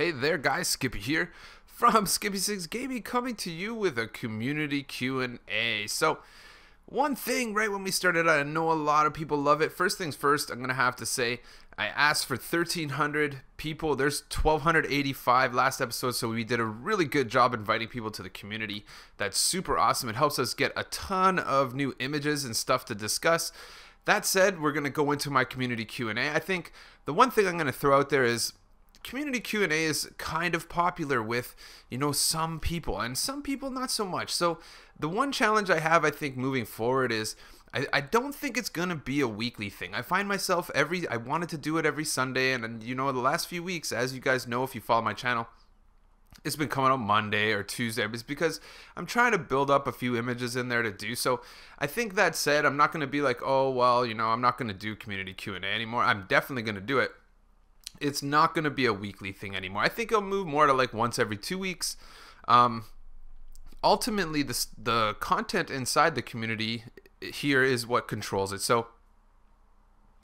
Hey there guys, Skippy here from Skippy6 Gaming, coming to you with a community Q&A. So one thing right when we started, I know a lot of people love it. First things first, I'm going to have to say I asked for 1,300 people. There's 1,285 last episode, so we did a really good job inviting people to the community. That's super awesome. It helps us get a ton of new images and stuff to discuss. That said, we're going to go into my community Q&A. I think the one thing I'm going to throw out there is community Q&A is kind of popular with, some people, and some people not so much. So the one challenge I have, I think, moving forward is I don't think it's going to be a weekly thing. I find myself I wanted to do it every Sunday, and the last few weeks, as you guys know if you follow my channel, it's been coming out Monday or Tuesday. It's because I'm trying to build up a few images in there to do. So I think that said, I'm not going to be like, oh, well, I'm not going to do community Q&A anymore. I'm definitely going to do it. It's not going to be a weekly thing anymore. I think it'll move more to like once every 2 weeks. Ultimately, the content inside the community here is what controls it. So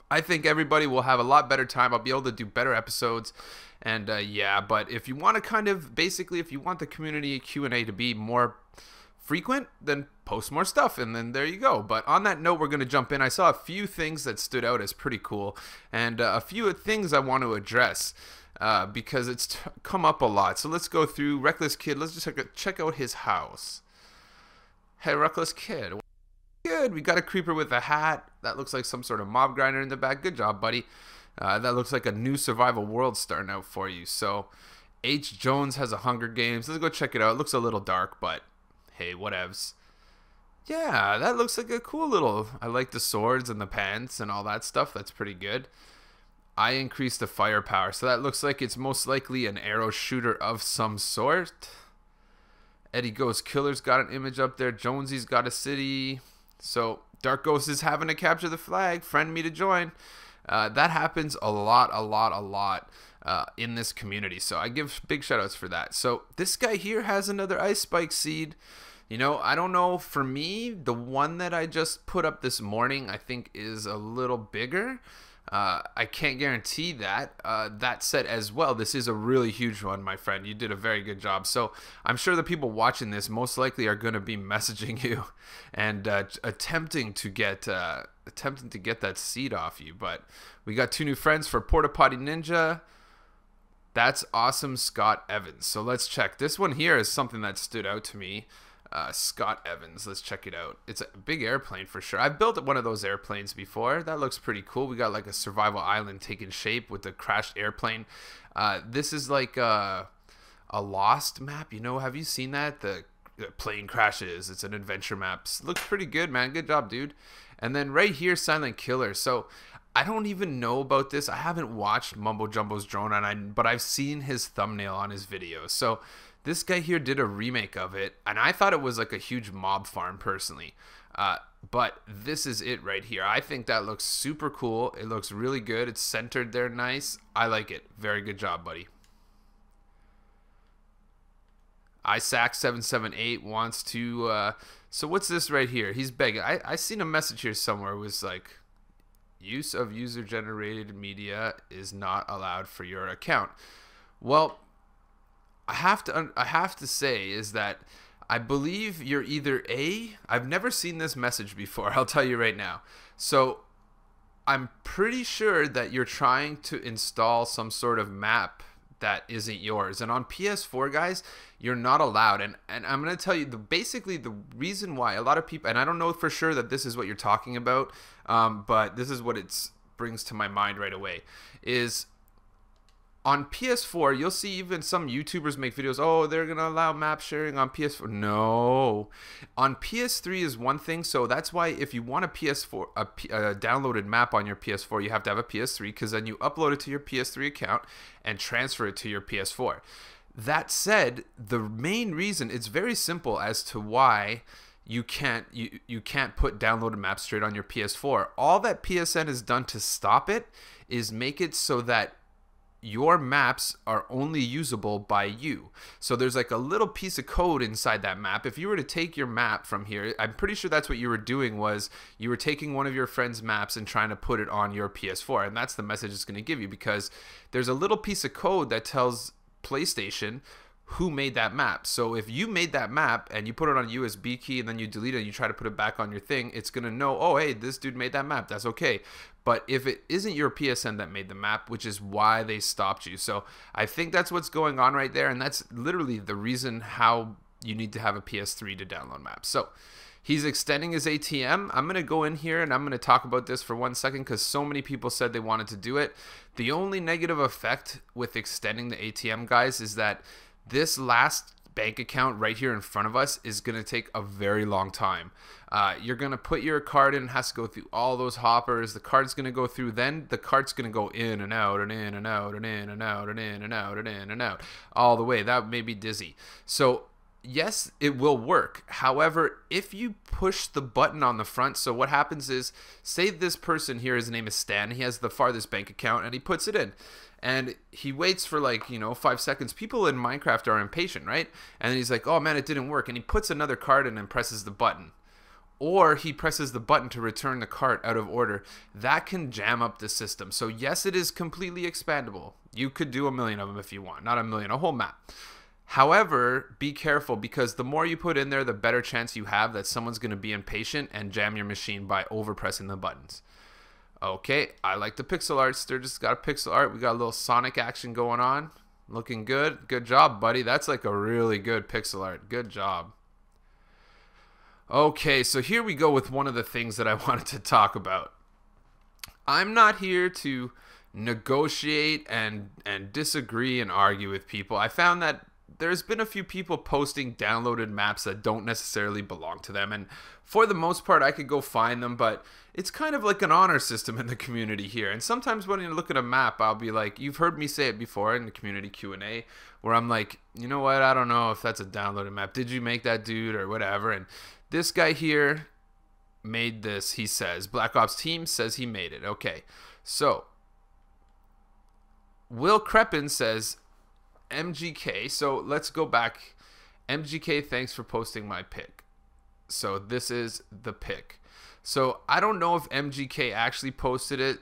I think everybody will have a lot better time. I'll be able to do better episodes. And yeah, but if you want to kind of, basically, if you want the community Q&A to be more frequent, then post more stuff, and then there you go. But on that note, we're going to jump in. I saw a few things that stood out as pretty cool, and a few things I want to address because it's come up a lot. So let's go through Reckless Kid. Let's just check out his house. Hey, Reckless Kid. Good. We got a creeper with a hat. That looks like some sort of mob grinder in the back. Good job, buddy. That looks like a new survival world starting out for you. So H. Jones has a Hunger Games. Let's go check it out. It looks a little dark, but hey, whatevs. Yeah, that looks like a cool little... I like the swords and the pants and all that stuff. That's pretty good. I increased the firepower, so that looks like it's most likely an arrow shooter of some sort. Eddie Ghost Killer's got an image up there. Jonesy's got a city. So Dark Ghost is having to capture the flag. Friend me to join. That happens a lot in this community. So I give big shout outs for that. So this guy here has another ice spike seed. I don't know, for me, the one that I just put up this morning, I think is a little bigger. I can't guarantee that. That said as well, this is a really huge one, my friend. You did a very good job. So I'm sure the people watching this most likely are going to be messaging you and attempting to get that seed off you. But we got 2 new friends for Porta Potty Ninja. That's awesome, Scott Evans. So let's check. This one here is something that stood out to me. Scott Evans, let's check it out. It's a big airplane for sure. I've built one of those airplanes before. That looks pretty cool. We got like a survival island taking shape with the crashed airplane. This is like a Lost map. Have you seen that? The plane crashes. It's an adventure map. Looks pretty good, man. Good job, dude. And then right here, Silent Killer. So I don't even know about this. I haven't watched Mumbo Jumbo's drone, but I've seen his thumbnail on his video. So this guy here did a remake of it, and I thought it was like a huge mob farm personally. But this is it right here. I think that looks super cool. It looks really good. It's centered there nice. I like it. Very good job, buddy. Isaac778 wants to... so what's this right here? He's begging. I seen a message here somewhere. It was like, use of user-generated media is not allowed for your account. Well, I have to say is that I believe you're either I've never seen this message before, I'll tell you right now. So I'm pretty sure that you're trying to install some sort of map that isn't yours. And on PS4, guys, you're not allowed. And I'm going to tell you basically the reason why a lot of people, and I don't know for sure that this is what you're talking about, but this is what it brings to my mind right away, is on PS4, you'll see even some YouTubers make videos, oh, they're going to allow map sharing on PS4. No. On PS3 is one thing, so that's why if you want a downloaded map on your PS4, you have to have a PS3, because then you upload it to your PS3 account and transfer it to your PS4. That said, the main reason, it's very simple as to why you can't put downloaded maps straight on your PS4. All that PSN has done to stop it is make it so that your maps are only usable by you. So there's like a little piece of code inside that map. If you were to take your map from here, I'm pretty sure that's what you were doing, was you were taking one of your friend's maps and trying to put it on your PS4, and that's the message it's going to give you, because there's a little piece of code that tells PlayStation who made that map. So if you made that map and you put it on a USB key and then you delete it and you try to put it back on your thing, it's going to know, oh, hey, this dude made that map. That's okay. But if it isn't your PSN that made the map, which is why they stopped you. So I think that's what's going on right there. And that's literally the reason how you need to have a PS3 to download maps. So he's extending his ATM. I'm going to go in here and I'm going to talk about this for 1 second because so many people said they wanted to do it. The only negative effect with extending the ATM, guys, is that this last bank account right here in front of us is going to take a very long time. You're going to put your card in, it has to go through all those hoppers. The card's going to go through, then the card's going to go in and out and in and out and in and out and in and out and in and out all the way. That may be dizzy. So yes, it will work. However, if you push the button on the front, so what happens is, say this person here, his name is Stan, he has the farthest bank account and he puts it in. And he waits for 5 seconds. People in Minecraft are impatient, right? And then he's like, oh man, it didn't work. And he puts another card in and presses the button. Or he presses the button to return the cart out of order. That can jam up the system. So yes, it is completely expandable. You could do 1 million of them if you want. Not 1 million, a whole map. However, be careful because the more you put in there, the better chance you have that someone's going to be impatient and jam your machine by overpressing the buttons. Okay, I like the pixel art. Sturgis got a pixel art. We got a little Sonic action going on. Looking good. Good job, buddy. That's like a really good pixel art. Good job. Okay, so here we go with one of the things that I wanted to talk about. I'm not here to negotiate and disagree and argue with people. I found that there's been a few people posting downloaded maps that don't necessarily belong to them, and for the most part I could go find them, but it's kind of like an honor system in the community here. And sometimes when you look at a map, I'll be like, you've heard me say it before in the community Q&A, where I'm like, you know what, I don't know if that's a downloaded map. Did you make that, dude, or whatever? And this guy here made this, he says. Black Ops Team says he made it. Okay, so Will Crepin says MGK. So let's go back. MGK, thanks for posting my pic. So this is the pic. So I don't know if MGK actually posted it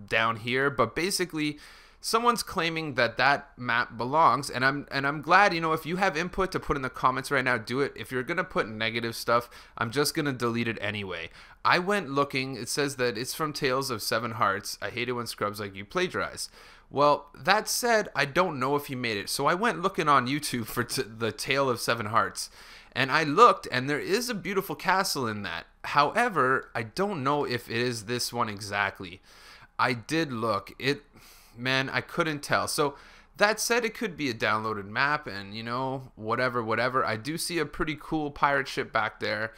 down here, but basically someone's claiming that that map belongs, and I'm glad, you know, if you have input to put in the comments right now, do it. If you're gonna put negative stuff, I'm just gonna delete it anyway. I went looking. It says that it's from Tales of Seven Hearts. I hate it when scrubs like you plagiarize. Well, that said, I don't know if he made it, so I went looking on YouTube for the Tale of Seven Hearts, and I looked, and there is a beautiful castle in that. However, I don't know if it is this one exactly. I did look. Man, I couldn't tell. So that said, it could be a downloaded map, and you know, whatever. I do see a pretty cool pirate ship back there.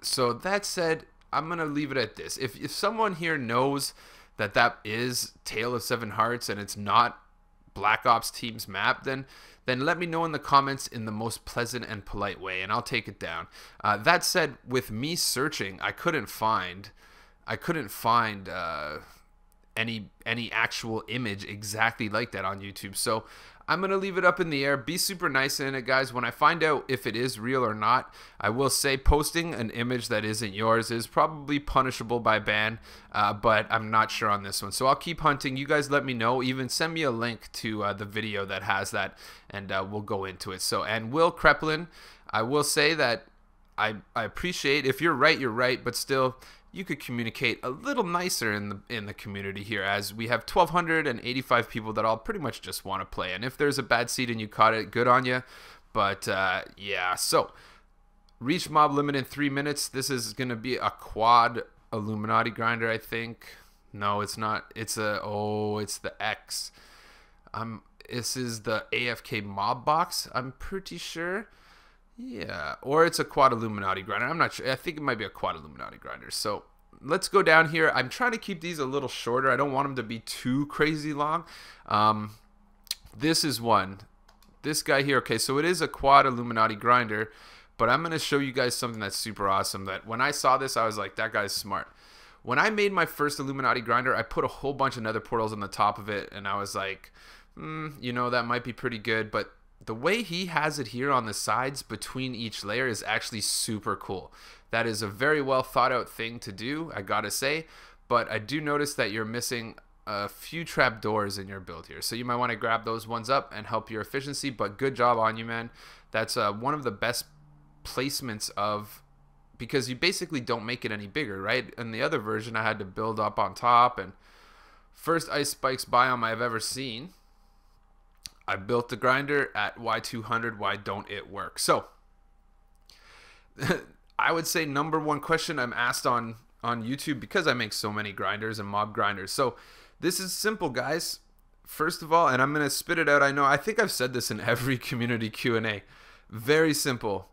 So that said, I'm gonna leave it at this. If someone here knows that that is Tale of Seven Hearts and it's not Black Ops Team's map, then let me know in the comments in the most pleasant and polite way, and I'll take it down. That said, with me searching, I couldn't find any actual image exactly like that on YouTube. So I'm gonna leave it up in the air. Be super nice in it, guys. When I find out if it is real or not, I will say posting an image that isn't yours is probably punishable by ban, but I'm not sure on this one. So I'll keep hunting. You guys let me know. Even send me a link to the video that has that, and we'll go into it. So, and Will Kreplin, I will say that I appreciate, if you're right, but still, you could communicate a little nicer in the community here, as we have 1,285 people that all pretty much just want to play. And if there's a bad seed and you caught it, good on you. But yeah, so reach mob limit in 3 minutes. This is gonna be a quad Illuminati grinder, I think. No, it's not. It's it's the X. This is the AFK mob box, I'm pretty sure. Yeah, or it's a quad Illuminati grinder. I'm not sure. I think it might be a quad Illuminati grinder. So let's go down here. I'm trying to keep these a little shorter. I don't want them to be too crazy long. This is one. This guy here. Okay, so it is a quad Illuminati grinder, but I'm going to show you guys something that's super awesome. That when I saw this, I was like, that guy's smart. When I made my first Illuminati grinder, I put a whole bunch of nether portals on the top of it, and I was like, you know, that might be pretty good, but the way he has it here on the sides between each layer is actually super cool. That is a very well thought out thing to do, I gotta say, but I do notice that you're missing a few trap doors in your build here. So you might want to grab those ones up and help your efficiency, but good job on you, man. That's one of the best placements of, because you basically don't make it any bigger, right? In the other version, I had to build up on top, and first Ice Spikes biome I've ever seen, I built the grinder at Y200. Why don't it work? So I would say number one question I'm asked on YouTube, because I make so many grinders and mob grinders. So this is simple, guys. First of all, and I'm gonna spit it out. I think I've said this in every community Q&A. Very simple.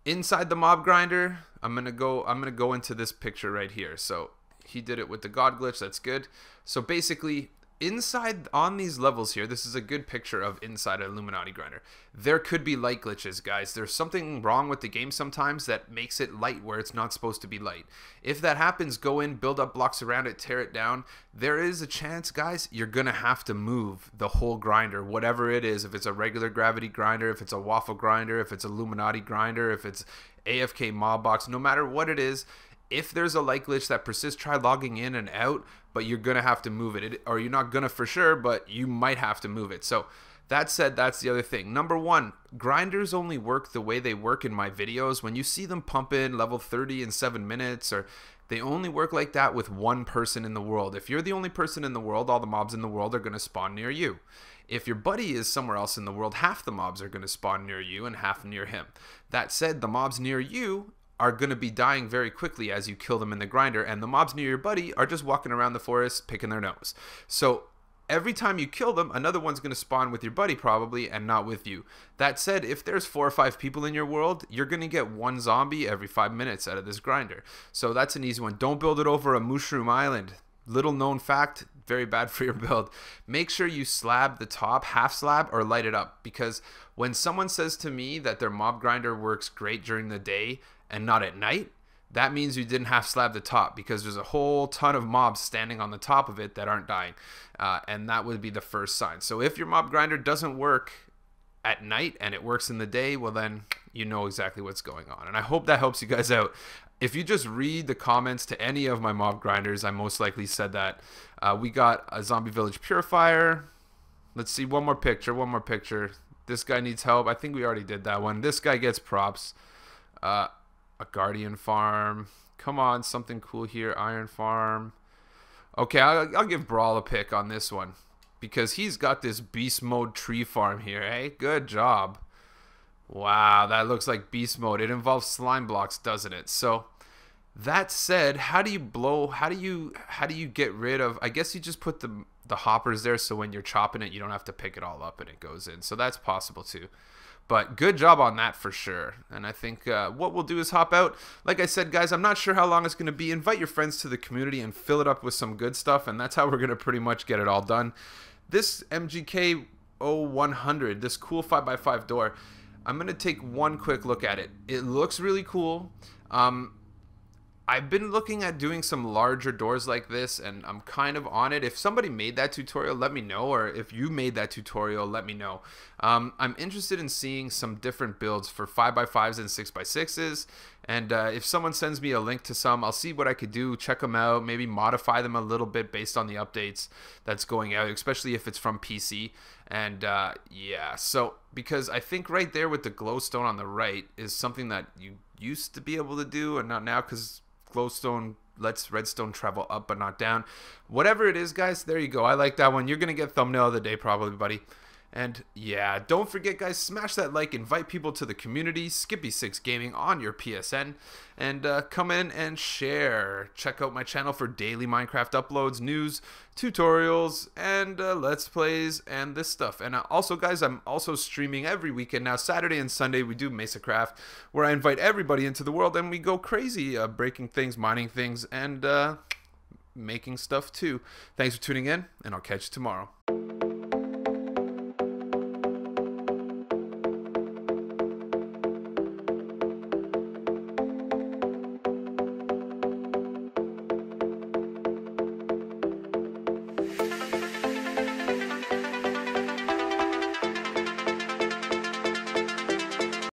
Inside the mob grinder, I'm gonna go into this picture right here. So he did it with the God glitch. That's good. So basically, inside on these levels here, this is a good picture of inside an Illuminati grinder. There could be light glitches, guys. There's something wrong with the game sometimes that makes it light where it's not supposed to be light. If that happens, go in, build up blocks around it, tear it down. There is a chance, guys, you're gonna have to move the whole grinder, whatever it is. If it's a regular gravity grinder, if it's a waffle grinder, if it's Illuminati grinder, if it's AFK mob box, no matter what it is, if there's a light glitch that persists, try logging in and out, but you're going to have to move it. Or you're not going to for sure, but you might have to move it. So that said, that's the other thing. Number one, grinders only work the way they work in my videos. When you see them pump in level 30 in 7 minutes, or they only work like that with one person in the world. If you're the only person in the world, all the mobs in the world are going to spawn near you. If your buddy is somewhere else in the world, half the mobs are going to spawn near you and half near him. That said, the mobs near you are going to be dying very quickly as you kill them in the grinder, and the mobs near your buddy are just walking around the forest picking their nose. So every time you kill them, another one's going to spawn with your buddy probably, and not with you. That said, if there's 4 or 5 people in your world, you're going to get 1 zombie every 5 minutes out of this grinder. So that's an easy one. Don't build it over a mushroom island. Little known fact, very bad for your build. Make sure you slab the top, half slab, or light it up, because when someone says to me that their mob grinder works great during the day and not at night, that means you didn't half slab the top, because there's a whole ton of mobs standing on the top of it that aren't dying, and that would be the first sign. So if your mob grinder doesn't work at night and it works in the day, well then you know exactly what's going on. And I hope that helps you guys out. If you just read the comments to any of my mob grinders, I most likely said that. We got a zombie village purifier. Let's see, one more picture. This guy needs help. I think we already did that one. This guy gets props. A guardian farm. Come on, something cool here. Iron farm. Okay, I'll give Brawl a pick on this one, because he's got this beast mode tree farm here. Hey, good job. Wow, that looks like beast mode. It involves slime blocks, doesn't it? So that said, how do you get rid of, I guess you just put the hoppers there, so when you're chopping it, you don't have to pick it all up and it goes in. So that's possible too. But good job on that for sure. And I think what we'll do is hop out. Like I said, guys, I'm not sure how long it's going to be. Invite your friends to the community and fill it up with some good stuff. And that's how we're going to pretty much get it all done. This MGK 0100, this cool 5x5 door, I'm going to take one quick look at it. It looks really cool. I've been looking at doing some larger doors like this, and I'm kind of on it. If somebody made that tutorial, let me know, or if you made that tutorial, let me know. I'm interested in seeing some different builds for 5x5s and 6x6s, and if someone sends me a link to some, I'll see what I could do, check them out, maybe modify them a little bit based on the updates that's going out, especially if it's from PC. And yeah, so because I think right there with the glowstone on the right is something that you used to be able to do and not now, because glowstone lets redstone travel up but not down. Whatever it is, guys, there you go. I like that one. You're gonna get thumbnail of the day probably, buddy. And yeah, don't forget, guys, smash that like, invite people to the community, Skippy6 Gaming on your PSN, and come in and share. Check out my channel for daily Minecraft uploads, news, tutorials, and let's plays, and this stuff. And also, guys, I'm also streaming every weekend now. Saturday and Sunday we do MesaCraft, where I invite everybody into the world and we go crazy, breaking things, mining things, and making stuff too. Thanks for tuning in, and I'll catch you tomorrow.